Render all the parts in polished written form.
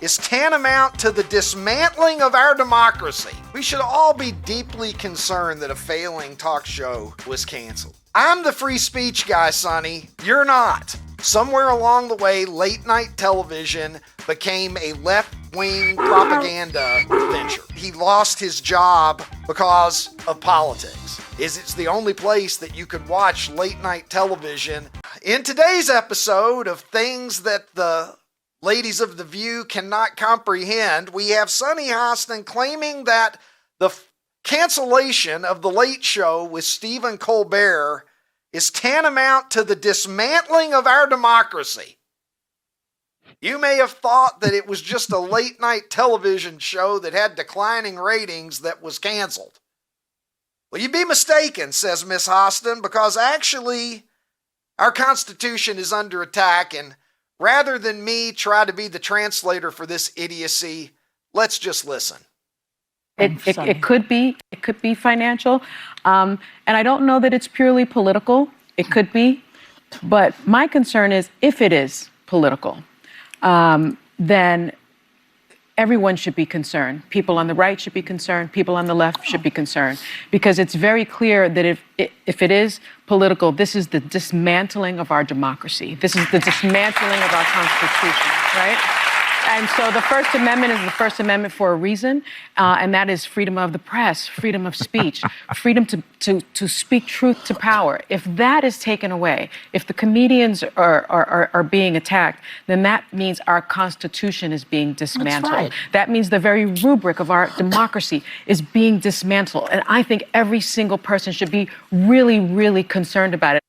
is tantamount to the dismantling of our democracy. We should all be deeply concerned that a failing talk show was canceled. I'm the free speech guy, Sonny. You're not. Somewhere along the way, late night television became a left-wing propaganda venture. He lost his job because of politics. It's the only place that you could watch late night television. In today's episode of Things That the Ladies of The View Cannot Comprehend, we have Sonny Hostin claiming that the cancellation of The Late Show with Stephen Colbert is tantamount to the dismantling of our democracy. You may have thought that it was just a late night television show that had declining ratings that was canceled. Well, you'd be mistaken, says Miss Hostin, because actually our Constitution is under attack, and rather than me try to be the translator for this idiocy, let's just listen. It could be financial, and I don't know that it's purely political. It could be, but my concern is if it is political, then everyone should be concerned. People on the right should be concerned. People on the left should be concerned, because it's very clear that if it is political, this is the dismantling of our democracy. This is the dismantling of our Constitution, right? And so the First Amendment is the First Amendment for a reason, and that is freedom of the press, freedom of speech, freedom to speak truth to power. If that is taken away, if the comedians are being attacked, then that means our Constitution is being dismantled. That's right. That means the very rubric of our democracy is being dismantled. And I think every single person should be really, really concerned about it.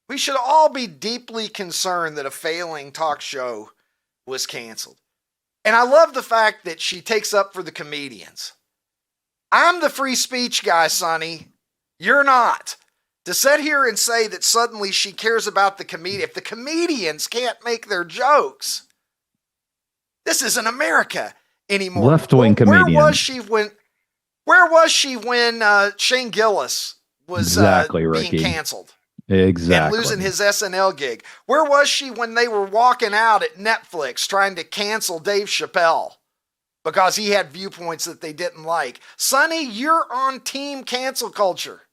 We should all be deeply concerned that a failing talk show was canceled. And I love the fact that she takes up for the comedians. I'm the free speech guy, Sonny. You're not. To sit here and say that suddenly she cares about the comedian, if the comedians can't make their jokes, this isn't America anymore. Left-wing comedian. Where was she when Shane Gillis was being canceled? Exactly. And losing his SNL gig. Where was she when they were walking out at Netflix trying to cancel Dave Chappelle because he had viewpoints that they didn't like? Sonny, you're on team cancel culture.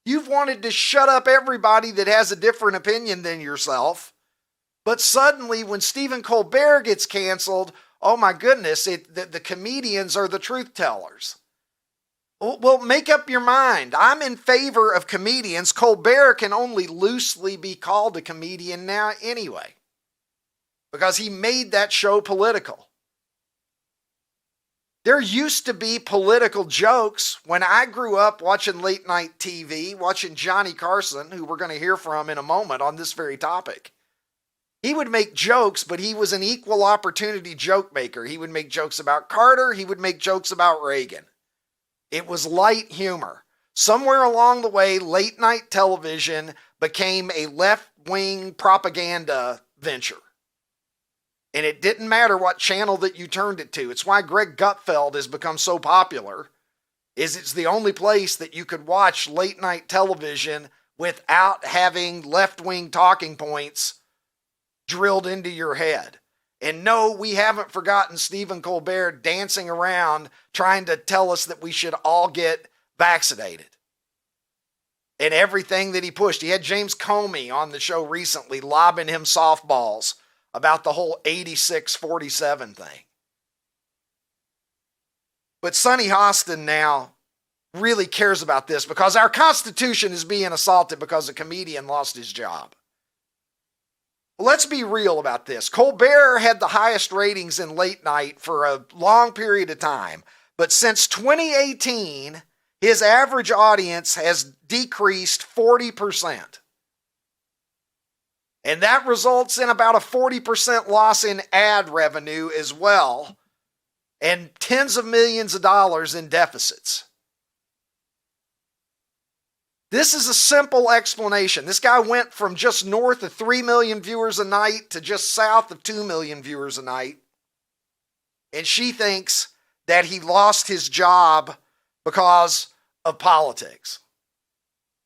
You've wanted to shut up everybody that has a different opinion than yourself. But suddenly when Stephen Colbert gets canceled, oh my goodness, the comedians are the truth tellers. Well, make up your mind. I'm in favor of comedians. Colbert can only loosely be called a comedian now anyway, because he made that show political. There used to be political jokes when I grew up watching late night TV, watching Johnny Carson, who we're going to hear from in a moment on this very topic. He would make jokes, but he was an equal opportunity joke maker. He would make jokes about Carter. He would make jokes about Reagan. It was light humor. Somewhere along the way, late night television became a left-wing propaganda venture. And it didn't matter what channel that you turned it to. It's why Greg Gutfeld has become so popular, is it's the only place that you could watch late night television without having left-wing talking points drilled into your head. And no, we haven't forgotten Stephen Colbert dancing around trying to tell us that we should all get vaccinated. And everything that he pushed. He had James Comey on the show recently lobbing him softballs about the whole 86-47 thing. But Sonny Hostin now really cares about this because our Constitution is being assaulted because a comedian lost his job. Let's be real about this. Colbert had the highest ratings in late night for a long period of time. But since 2018, his average audience has decreased 40%. And that results in about a 40% loss in ad revenue as well, and tens of millions of dollars in deficits. This is a simple explanation. This guy went from just north of 3 million viewers a night to just south of 2 million viewers a night. And she thinks that he lost his job because of politics.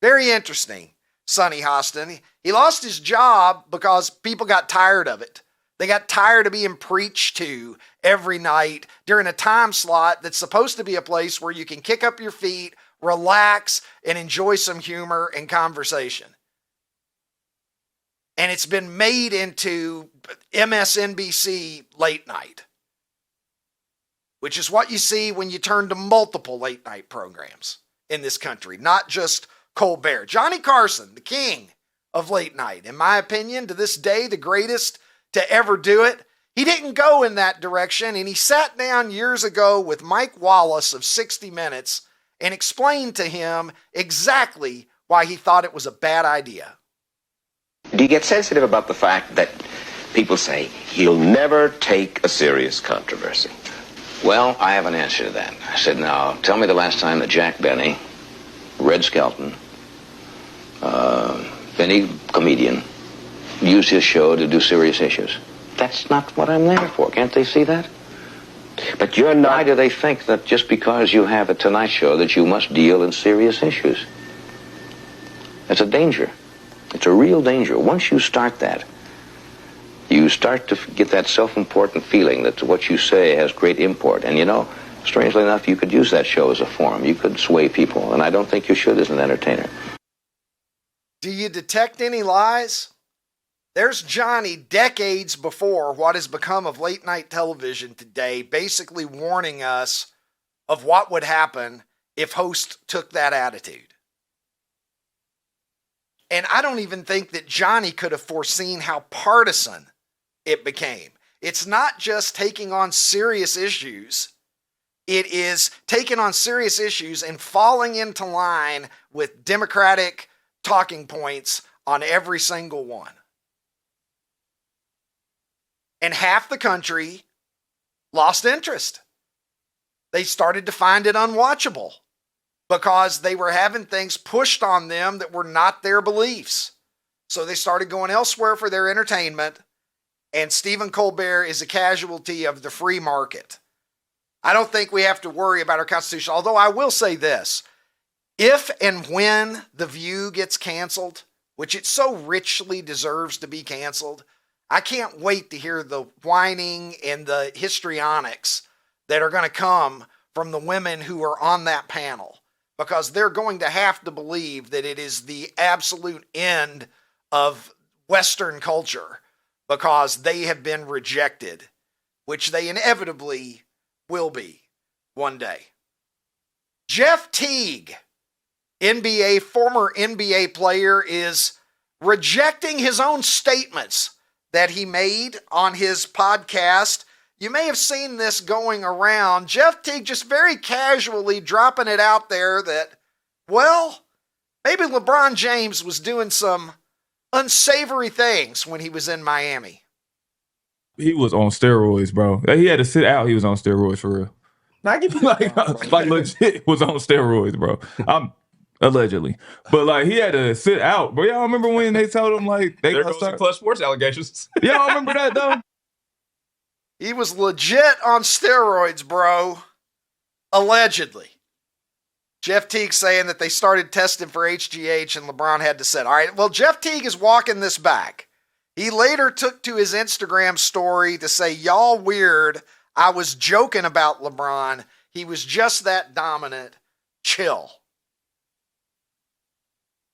Very interesting, Sonny Hostin. He lost his job because people got tired of it. They got tired of being preached to every night during a time slot that's supposed to be a place where you can kick up your feet, relax, and enjoy some humor and conversation. And it's been made into MSNBC late night, which is what you see when you turn to multiple late night programs in this country, not just Colbert. Johnny Carson, the king of late night, in my opinion, to this day, the greatest to ever do it. He didn't go in that direction, and he sat down years ago with Mike Wallace of 60 Minutes and explained to him exactly why he thought it was a bad idea. Do you get sensitive about the fact that people say he'll never take a serious controversy? Well, I have an answer to that. I said, now, tell me the last time that Jack Benny, Red Skelton, any comedian, used his show to do serious issues. That's not what I'm there for. Can't they see that? But you're not... Why do they think that just because you have a Tonight Show that you must deal in serious issues? It's a danger. It's a real danger. Once you start that, you start to get that self-important feeling that what you say has great import. And you know, strangely enough, you could use that show as a forum. You could sway people, and I don't think you should as an entertainer. Do you detect any lies? There's Johnny decades before what has become of late night television today, basically warning us of what would happen if hosts took that attitude. And I don't even think that Johnny could have foreseen how partisan it became. It's not just taking on serious issues. It is taking on serious issues and falling into line with Democratic talking points on every single one. And half the country lost interest. They started to find it unwatchable because they were having things pushed on them that were not their beliefs. So they started going elsewhere for their entertainment, and Stephen Colbert is a casualty of the free market. I don't think we have to worry about our Constitution, although I will say this. If and when The View gets canceled, which it so richly deserves to be canceled, I can't wait to hear the whining and the histrionics that are going to come from the women who are on that panel, because they're going to have to believe that it is the absolute end of Western culture because they have been rejected, which they inevitably will be one day. Jeff Teague, former NBA player, is rejecting his own statements that he made on his podcast. You may have seen this going around. Jeff Teague just very casually dropping it out there that, well, maybe LeBron James was doing some unsavory things when he was in Miami. He was on steroids, bro. He had to sit out. He was on steroids for real. like legit was on steroids, bro. Allegedly, but like he had to sit out. But y'all remember when they told him like they there goes the Club Sports allegations? Y'all remember that though? He was legit on steroids, bro. Allegedly. Jeff Teague saying that they started testing for HGH and LeBron had to sit. All right, well, Jeff Teague is walking this back. He later took to his Instagram story to say, y'all weird. I was joking about LeBron. He was just that dominant. Chill.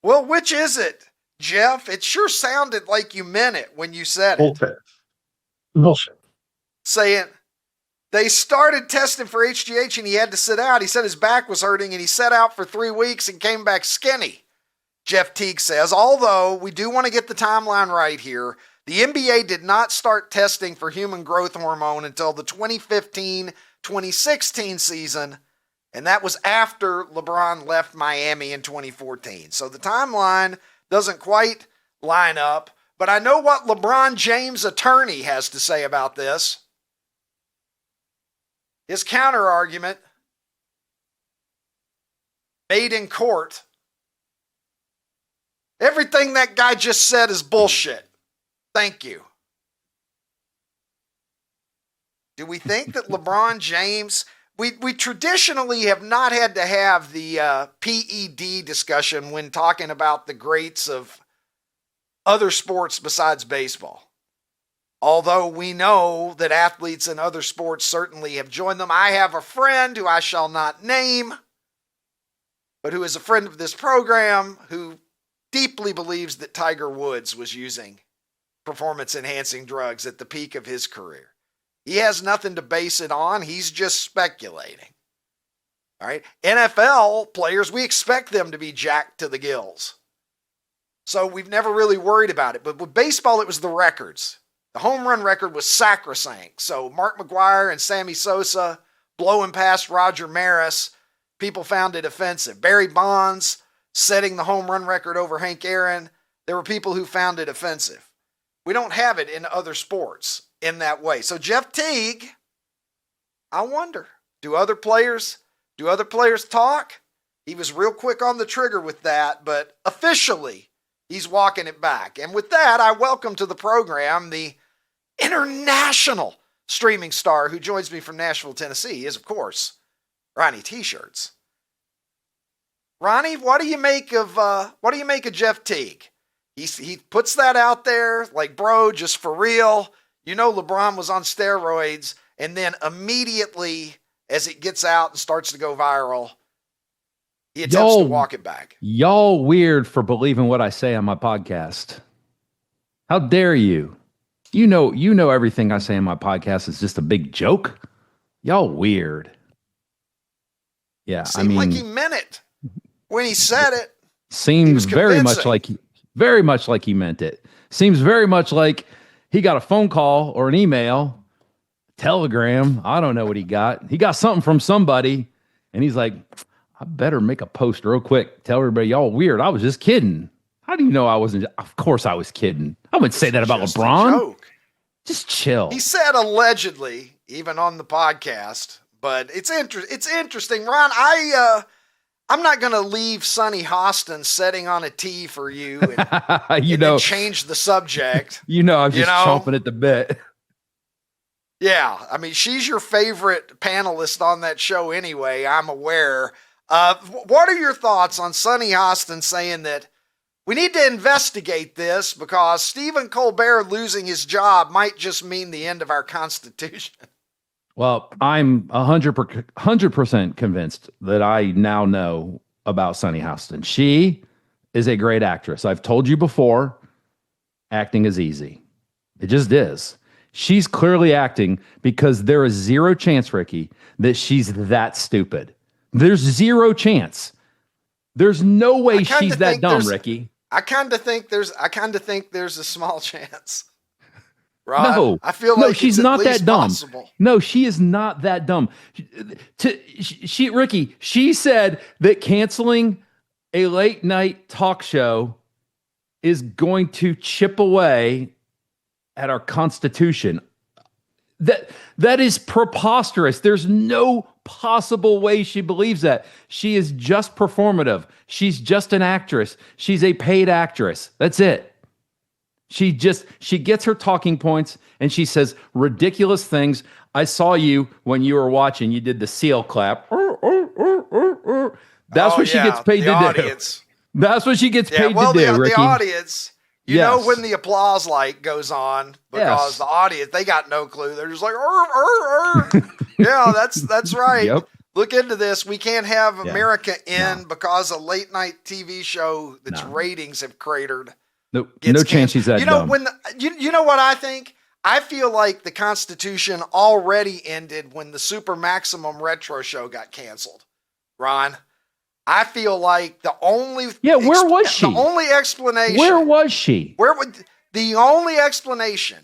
Well, which is it, Jeff? It sure sounded like you meant it when you said it. Bullshit. Saying they started testing for HGH and he had to sit out. He said his back was hurting and he sat out for 3 weeks and came back skinny. Jeff Teague says, although we do want to get the timeline right here, the NBA did not start testing for human growth hormone until the 2015-2016 season, and that was after LeBron left Miami in 2014. So the timeline doesn't quite line up, but I know what LeBron James' attorney has to say about this. His counter argument made in court. Everything that guy just said is bullshit. Thank you. Do we think that LeBron James... We traditionally have not had to have the PED discussion when talking about the greats of other sports besides baseball. Although we know that athletes in other sports certainly have joined them. I have a friend who I shall not name, but who is a friend of this program, who deeply believes that Tiger Woods was using performance-enhancing drugs at the peak of his career. He has nothing to base it on. He's just speculating. All right. NFL players, we expect them to be jacked to the gills. So we've never really worried about it. But with baseball, it was the records. The home run record was sacrosanct. So Mark McGwire and Sammy Sosa blowing past Roger Maris, people found it offensive. Barry Bonds setting the home run record over Hank Aaron, there were people who found it offensive. We don't have it in other sports in that way. So Jeff Teague, I wonder, do other players talk? He was real quick on the trigger with that, but officially he's walking it back. And with that, I welcome to the program the international streaming star who joins me from Nashville, Tennessee. He is, of course, Ronnie T-Shirts. Ronnie, what do you make of Jeff Teague? He puts that out there like, bro, just for real. You know LeBron was on steroids, and then immediately as it gets out and starts to go viral, he attempts to walk it back. Y'all weird for believing what I say on my podcast. How dare you? You know everything I say on my podcast is just a big joke. Y'all weird. Yeah, Seemed like he meant it when he said it. Seems very much like he meant it. Seems very much like he got a phone call or an email, telegram. I don't know what he got. He got something from somebody, and he's like, I better make a post real quick. Tell everybody, y'all weird. I was just kidding. How do you know I wasn't? Of course I was kidding. I wouldn't say that about LeBron. Just chill. He said allegedly, even on the podcast, but it's interesting. Ron, I'm not going to leave Sonny Hostin setting on a tee for you and then change the subject. I'm just chomping at the bit. Yeah, I mean, she's your favorite panelist on that show anyway, I'm aware. What are your thoughts on Sonny Hostin saying that we need to investigate this because Stephen Colbert losing his job might just mean the end of our Constitution? Well, I'm 100% convinced that I now know about Sonny Hostin. She is a great actress. I've told you before, acting is easy. It just is. She's clearly acting because there is zero chance, Ricky, that she's that stupid. There's zero chance. There's no way she's that dumb, Ricky. I kind of think there's a small chance. Right? No, I feel like she's not that dumb. Possible. No, she is not that dumb. Ricky, she said that canceling a late night talk show is going to chip away at our Constitution. That is preposterous. There's no possible way she believes that. She is just performative. She's just an actress. She's a paid actress. That's it. She gets her talking points and she says ridiculous things. I saw you when you were watching. You did the seal clap. That's what she gets paid to do. That's what she gets paid to do, Ricky. The audience, you know when the applause light goes on because the audience, they got no clue. They're just like, yeah, that's right. Yep. Look into this. We can't have America because a late night TV show that's ratings have cratered. No chance she's that dumb. You know what I think? I feel like the Constitution already ended when the Super Maximum Retro Show got canceled. Ron, I feel like the only where was she? The only explanation. Where was she? The only explanation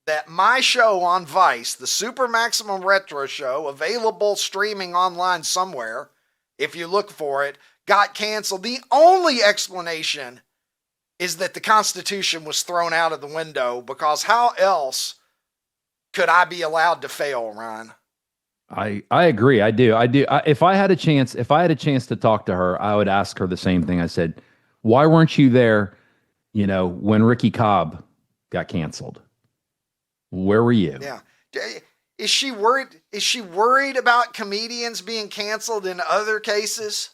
that my show on Vice, the Super Maximum Retro Show, available streaming online somewhere, if you look for it, got canceled. The only explanation is that the Constitution was thrown out of the window, because how else could I be allowed to fail, Ron? I agree. I do. If I had a chance to talk to her, I would ask her the same thing. I said, why weren't you there, when Ricky Cobb got canceled? Where were you? Yeah. Is she worried about comedians being canceled in other cases?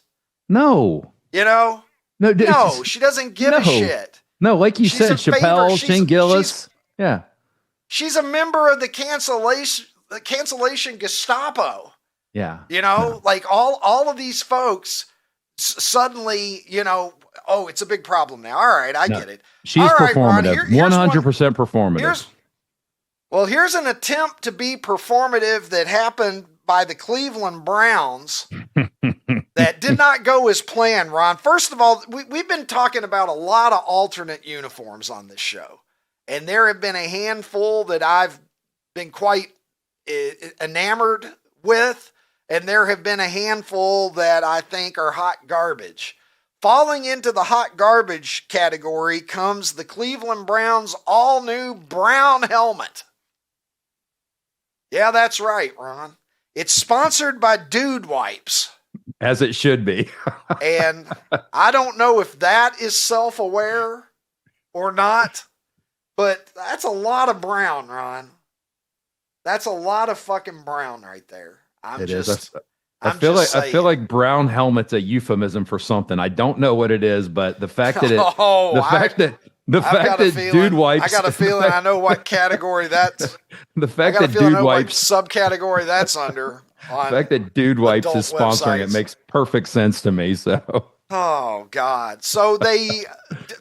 No. No, she doesn't give a shit. No, like you said, Chappelle, Shane Gillis. Yeah. She's a member of the cancellation Gestapo. Yeah. Like all of these folks suddenly, oh, it's a big problem now. All right, I get it. She's all right, performative. Ron, 100% performative. Here's an attempt to be performative that happened by the Cleveland Browns that did not go as planned, Ron. First of all, we've been talking about a lot of alternate uniforms on this show, and there have been a handful that I've been quite enamored with, and there have been a handful that I think are hot garbage. Falling into the hot garbage category comes the Cleveland Browns' all-new brown helmet. Yeah, that's right, Ron. It's sponsored by Dude Wipes. As it should be. And I don't know if that is self-aware or not, but that's a lot of brown, Ron. That's a lot of fucking brown right there. I feel like brown helmet's a euphemism for something. I don't know what it is, but the fact that Dude Wipes. I got a feeling I know what category that's. The fact that Dude Wipes subcategory that's under. The fact that Dude Wipes is sponsoring it makes perfect sense to me. So. Oh God! So they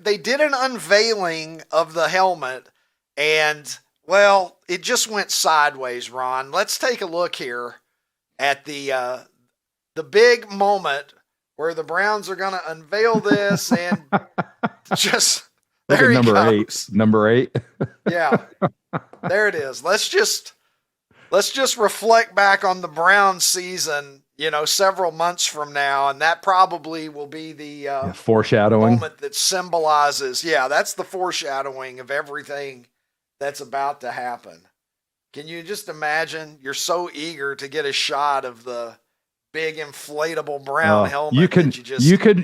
did an unveiling of the helmet, and well, it just went sideways. Ron, let's take a look here at the big moment where the Browns are going to unveil this, and just. There he goes. Number 8. Yeah. There it is. Let's just reflect back on the Browns season, several months from now, and that probably will be the foreshadowing moment that symbolizes. Yeah, that's the foreshadowing of everything that's about to happen. Can you just imagine? You're so eager to get a shot of the big inflatable brown helmet.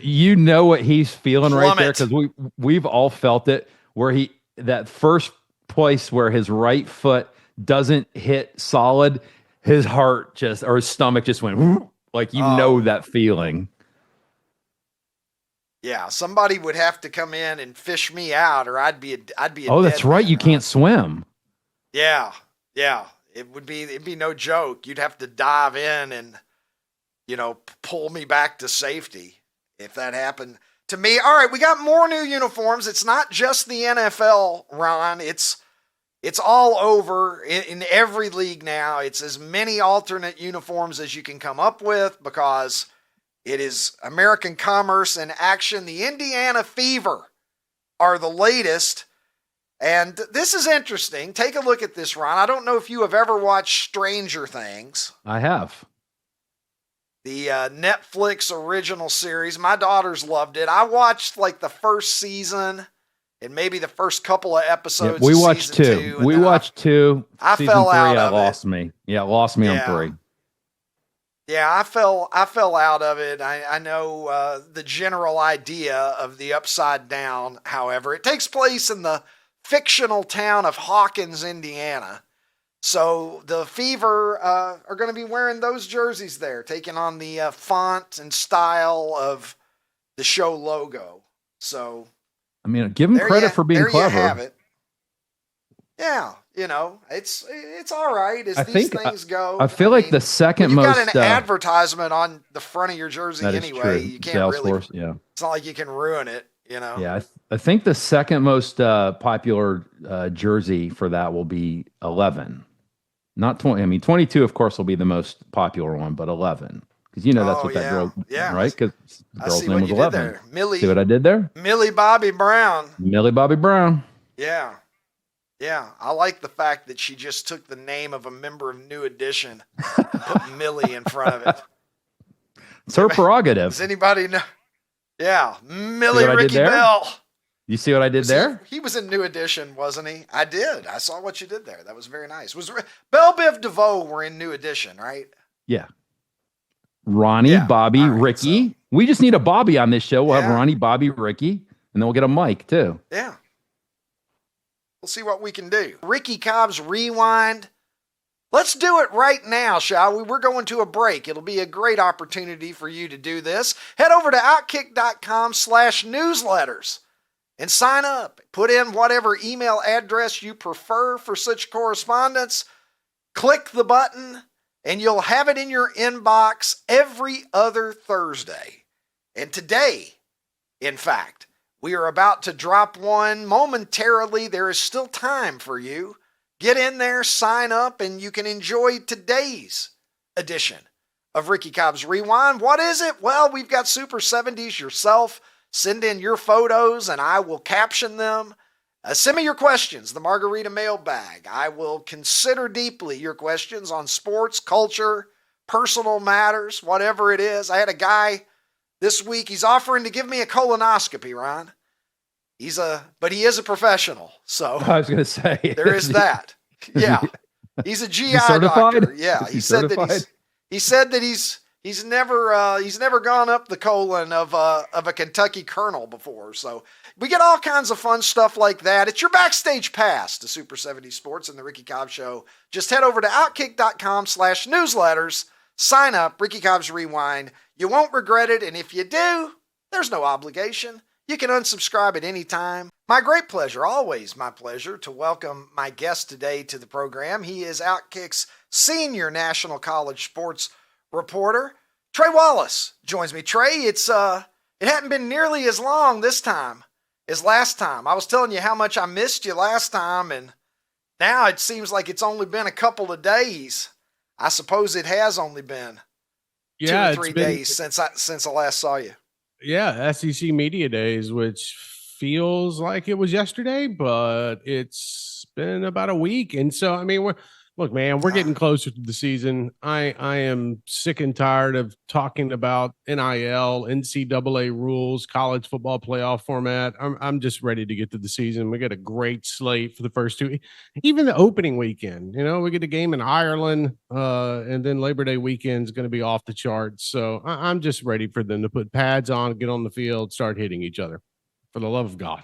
You know what he's feeling right there, because we've all felt it, where that first place where his right foot doesn't hit solid, his heart or his stomach just went like know that feeling. Yeah, somebody would have to come in and fish me out, or I'd be a oh, that's right. You can't swim. Yeah. It'd be no joke. You'd have to dive in and pull me back to safety if that happened to me. All right, we got more new uniforms. It's not just the NFL, Ron. It's all over in every league now. It's as many alternate uniforms as you can come up with, because it is American commerce in action. The Indiana Fever are the latest. And this is interesting. Take a look at this, Ron. I don't know if you have ever watched Stranger Things. I have. The Netflix original series. My daughters loved it. I watched like the first season and maybe the first couple of episodes. Yeah, we watched 2. We watched 2. I fell out of it. Lost me. Yeah, lost me on 3. Yeah, I fell out of it. I know the general idea of the Upside Down. However, it takes place in the fictional town of Hawkins, Indiana. So the Fever are going to be wearing those jerseys there, taking on the font and style of the show logo. So, I mean, give them credit for being clever. You have it. Yeah, it's all right as these things go. I feel like the second most. You've got an advertisement on the front of your jersey anyway. You can't Salesforce, really. Yeah, it's not like you can ruin it. Yeah, I think the second most popular jersey for that will be 11. Not 20. I mean, 22, of course, will be the most popular one, but 11. Because that's what that girl, right? Because the girl's name was 11. Millie. See what I did there? Millie Bobby Brown. Millie Bobby Brown. Yeah. Yeah. I like the fact that she just took the name of a member of New Edition and put Millie in front of it. It's her prerogative. Does anybody know? Yeah. Millie Ricky Bell. You see what I did there? He was in New Edition, wasn't he? I did. I saw what you did there. That was very nice. Was Belle Biv DeVoe were in New Edition, right? Yeah. Ronnie, Bobby, right, Ricky. So. We just need a Bobby on this show. We'll have Ronnie, Bobby, Ricky, and then we'll get a Mike too. Yeah. We'll see what we can do. Ricky Cobb's Rewind. Let's do it right now, shall we? We're going to a break. It'll be a great opportunity for you to do this. Head over to OutKick.com/newsletters. and sign up. Put in whatever email address you prefer for such correspondence. Click the button, and you'll have it in your inbox every other Thursday. And today, in fact, we are about to drop one momentarily. There is still time for you. Get in there, sign up, and you can enjoy today's edition of Ricky Cobb's Rewind. What is it? Well, we've got Super 70s yourself. Send in your photos, and I will caption them. Send me your questions, the Margarita Mailbag. I will consider deeply your questions on sports, culture, personal matters, whatever it is. I had a guy this week, he's offering to give me a colonoscopy, Ron. But he is a professional, so I was going to say there is that. Yeah, he's a GI doctor. Yeah, he said that he's never gone up the colon of a Kentucky colonel before. So we get all kinds of fun stuff like that. It's your backstage pass to Super 70 Sports and the Ricky Cobb Show. Just head over to outkick.com/newsletters. Sign up, Ricky Cobb's Rewind. You won't regret it, and if you do, there's no obligation. You can unsubscribe at any time. My great pleasure, always my pleasure, to welcome my guest today to the program. He is OutKick's senior national college sports reporter. Trey Wallace joins me. Trey, it hadn't been nearly as long this time as last time. I was telling you how much I missed you last time, and now it seems like it's only been a couple of days. I suppose it has only been 2 or 3 days since I last saw you. Yeah, SEC Media Days, which feels like it was yesterday, but it's been about a week. And so, I mean, we're getting closer to the season. I am sick and tired of talking about NIL, NCAA rules, college football playoff format. I'm just ready to get to the season. We got a great slate for the first 2, even the opening weekend. You know, we get a game in Ireland, and then Labor Day weekend is going to be off the charts. So I'm just ready for them to put pads on, get on the field, start hitting each other. For the love of God.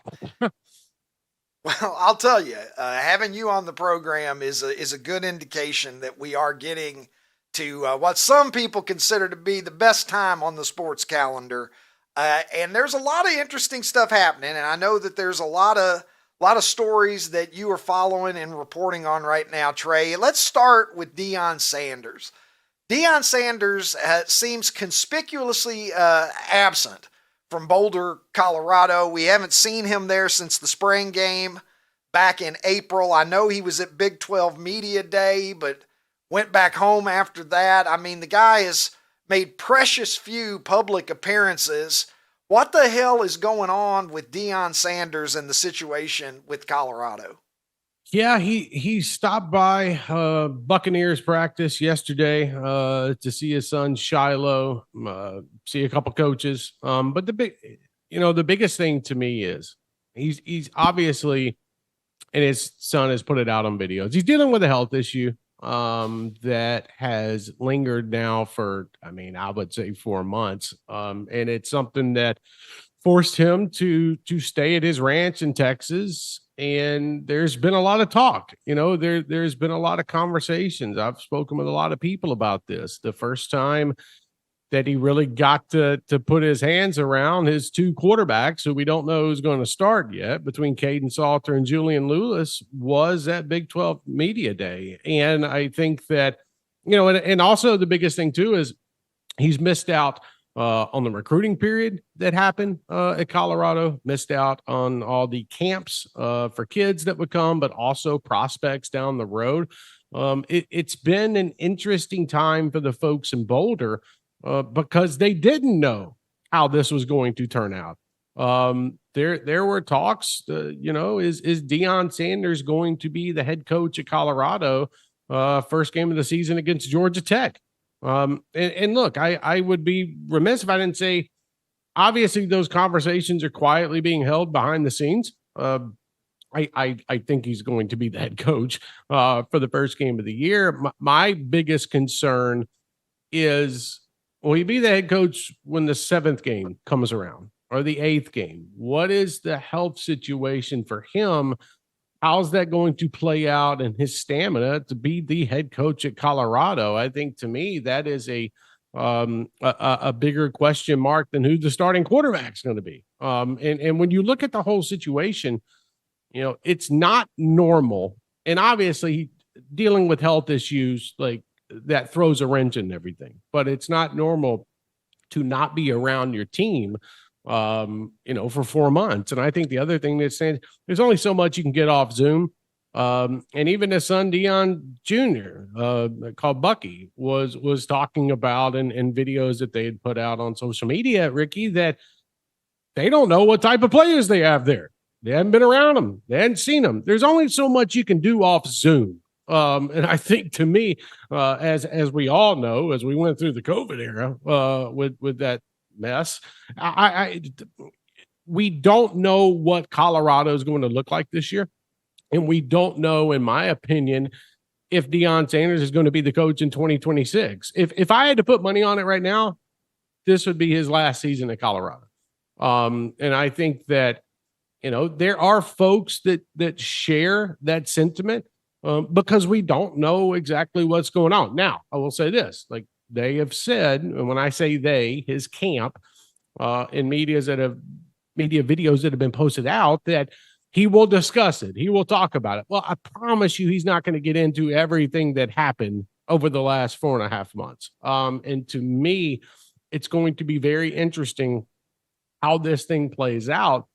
Well, I'll tell you, having you on the program is a good indication that we are getting to what some people consider to be the best time on the sports calendar. And there's a lot of interesting stuff happening, and I know that there's a lot of stories that you are following and reporting on right now, Trey. Let's start with Deion Sanders. Deion Sanders seems conspicuously absent from Boulder, Colorado. We haven't seen him there since the spring game back in April. I know he was at Big 12 Media Day, but went back home after that. I mean, the guy has made precious few public appearances. What the hell is going on with Deion Sanders and the situation with Colorado? Yeah, he stopped by Buccaneers practice yesterday to see his son Shiloh, see a couple coaches. But the biggest thing to me is he's obviously, and his son has put it out on videos, he's dealing with a health issue that has lingered now for, I would say 4 months. And it's something that forced him to stay at his ranch in Texas. And there's been a lot of talk, there's been a lot of conversations. I've spoken with a lot of people about this. The first time that he really got to put his hands around his 2 quarterbacks, who we don't know who's going to start yet, between Caden Salter and Julian Lewis, was at Big 12 Media Day. And I think that, and also the biggest thing too is he's missed out on the recruiting period that happened at Colorado, missed out on all the camps for kids that would come, but also prospects down the road. It's been an interesting time for the folks in Boulder because they didn't know how this was going to turn out. There were talks, is Deion Sanders going to be the head coach at Colorado first game of the season against Georgia Tech? And look, I would be remiss if I didn't say, obviously those conversations are quietly being held behind the scenes. I think he's going to be the head coach for the first game of the year. My biggest concern is, will he be the head coach when the 7th game comes around or the 8th game? What is the health situation for him? How's that going to play out in his stamina to be the head coach at Colorado? I think, to me, that is a bigger question mark than who the starting quarterback is going to be. And when you look at the whole situation, it's not normal. And obviously dealing with health issues like that throws a wrench in everything, but it's not normal to not be around your team, for 4 months. And I think the other thing that's saying, there's only so much you can get off Zoom. And even his son, Deion Jr., called Bucky, was talking about in videos that they had put out on social media, Ricky, that they don't know what type of players they have there. They haven't been around them. They hadn't seen them. There's only so much you can do off Zoom. And I think, to me, as we all know, as we went through the COVID era with that mess, we don't know what Colorado is going to look like this year. And we don't know, in my opinion, if Deion Sanders is going to be the coach in 2026. If I had to put money on it right now, this would be his last season at Colorado. And I think that, there are folks that share that sentiment because we don't know exactly what's going on. Now, I will say this, like they have said, and when I say they, his camp in media videos that have been posted out, that he will discuss it. He will talk about it. Well, I promise you, he's not going to get into everything that happened over the last 4.5 months. And to me, it's going to be very interesting how this thing plays out,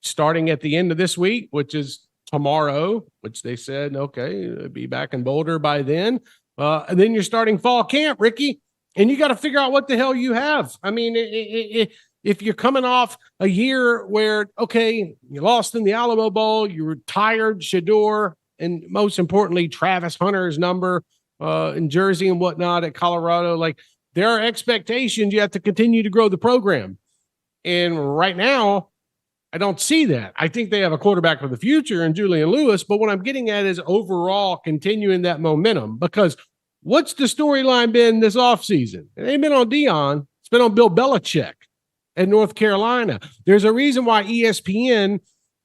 starting at the end of this week, which is tomorrow, which they said, okay, be back in Boulder by then. And then you're starting fall camp, Ricky, and you got to figure out what the hell you have. I mean, if you're coming off a year where, okay, you lost in the Alamo Bowl, you retired Shedeur, and most importantly, Travis Hunter's number in jersey and whatnot at Colorado, like there are expectations. You have to continue to grow the program. And right now, I don't see that. I think they have a quarterback for the future in Julian Lewis, but what I'm getting at is overall continuing that momentum, because what's the storyline been this offseason? It ain't been on Deion. It's been on Bill Belichick at North Carolina. There's a reason why ESPN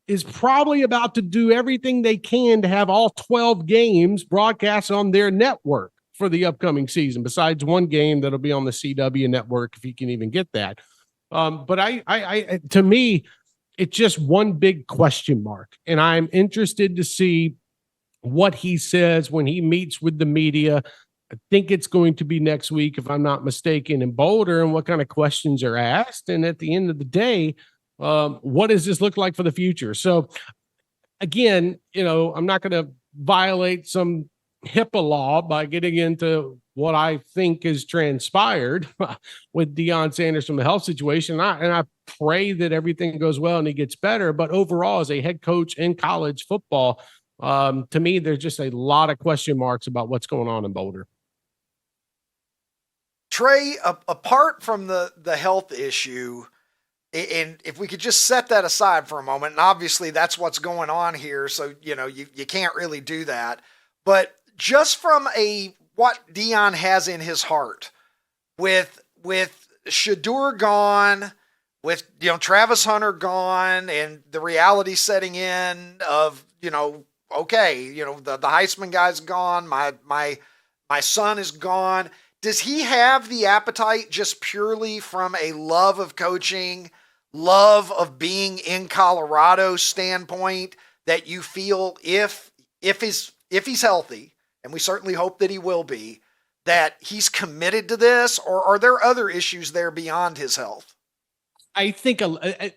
is probably about to do everything they can to have all 12 games broadcast on their network for the upcoming season, besides one game that'll be on the CW network, if you can even get that. But I to me, it's just one big question mark. And I'm interested to see what he says when he meets with the media. I think it's going to be next week, if I'm not mistaken, in Boulder, and what kind of questions are asked. And at the end of the day, what does this look like for the future? So again, I'm not going to violate some HIPAA law by getting into what I think is transpired with Deion Sanders from the health situation. And I pray that everything goes well and he gets better. But overall, as a head coach in college football, to me, there's just a lot of question marks about what's going on in Boulder. Trey, apart from the health issue, and if we could just set that aside for a moment, and obviously that's what's going on here, so you can't really do that. But just from what Deion has in his heart, with Shedeur gone, with Travis Hunter gone, and the reality setting in of okay, the Heisman guy's gone, my son is gone. Does he have the appetite just purely from a love of coaching, love of being in Colorado standpoint, that you feel if he's healthy, and we certainly hope that he will be, that he's committed to this, or are there other issues there beyond his health? I think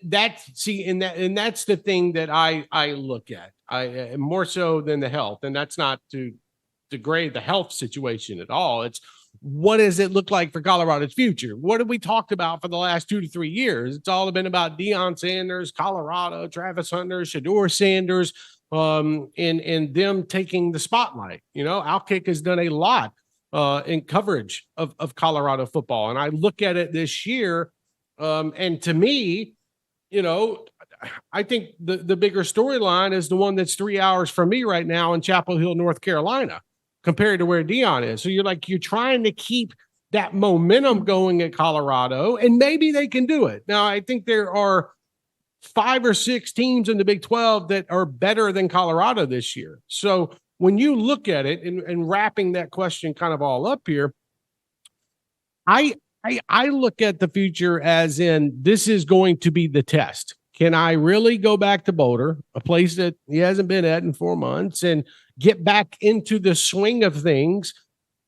that's the thing that I look at. I more so than the health, and that's not to degrade the health situation at all. It's what does it look like for Colorado's future? What have we talked about for the last 2 to 3 years? It's all been about Deion Sanders, Colorado, Travis Hunter, Shedeur Sanders, and them taking the spotlight. OutKick has done a lot in coverage of Colorado football, and I look at it this year, and to me, I think the bigger storyline is the one that's 3 hours from me right now in Chapel Hill, North Carolina, compared to where Deion is. So you're trying to keep that momentum going at Colorado, and maybe they can do it. Now, I think there are 5 or 6 teams in the Big 12 that are better than Colorado this year. So when you look at it and wrapping that question kind of all up here, I I look at the future as in this is going to be the test. Can I really go back to Boulder, a place that he hasn't been at in 4 months, and get back into the swing of things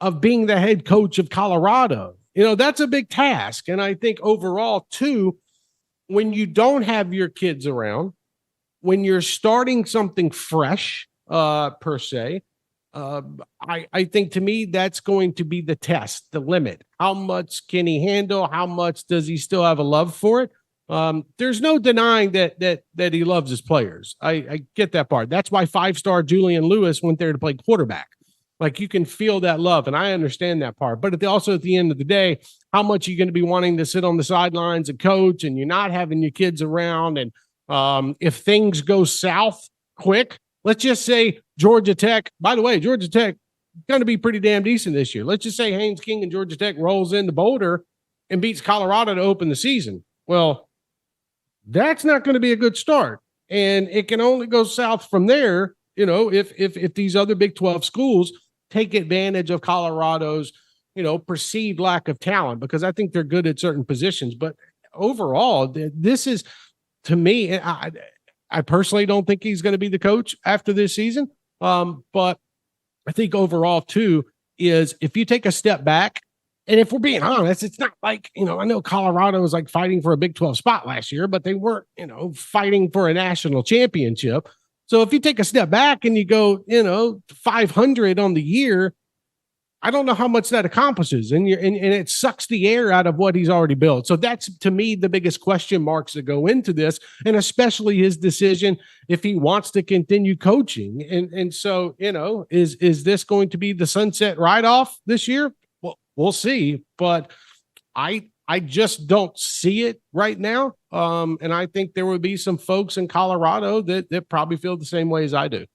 of being the head coach of Colorado? That's a big task. And I think overall, too, when you don't have your kids around, when you're starting something fresh, per se, I think to me, that's going to be the test, the limit. How much can he handle? How much does he still have a love for it? There's no denying that he loves his players. I get that part. That's why 5-star Julian Lewis went there to play quarterback. Like, you can feel that love, and I understand that part. But also at the end of the day, how much are you going to be wanting to sit on the sidelines and coach, and you're not having your kids around? And if things go south quick, let's just say Georgia Tech, by the way, Georgia Tech going to be pretty damn decent this year. Let's just say Haynes King and Georgia Tech rolls into Boulder and beats Colorado to open the season. Well, that's not going to be a good start. And it can only go south from there, if these other Big 12 schools take advantage of Colorado's, perceived lack of talent, because I think they're good at certain positions. But overall, this is, to me, I personally don't think he's going to be the coach after this season. But I think overall, too, is if you take a step back, and if we're being honest, it's not like, I know Colorado was like fighting for a Big 12 spot last year, but they weren't, fighting for a national championship. So if you take a step back and you go, 500 on the year, I don't know how much that accomplishes, and it sucks the air out of what he's already built. So that's, to me, the biggest question marks that go into this, and especially his decision if he wants to continue coaching. And so, is this going to be the sunset write-off this year? Well, we'll see, but I just don't see it right now. And I think there will be some folks in Colorado that probably feel the same way as I do.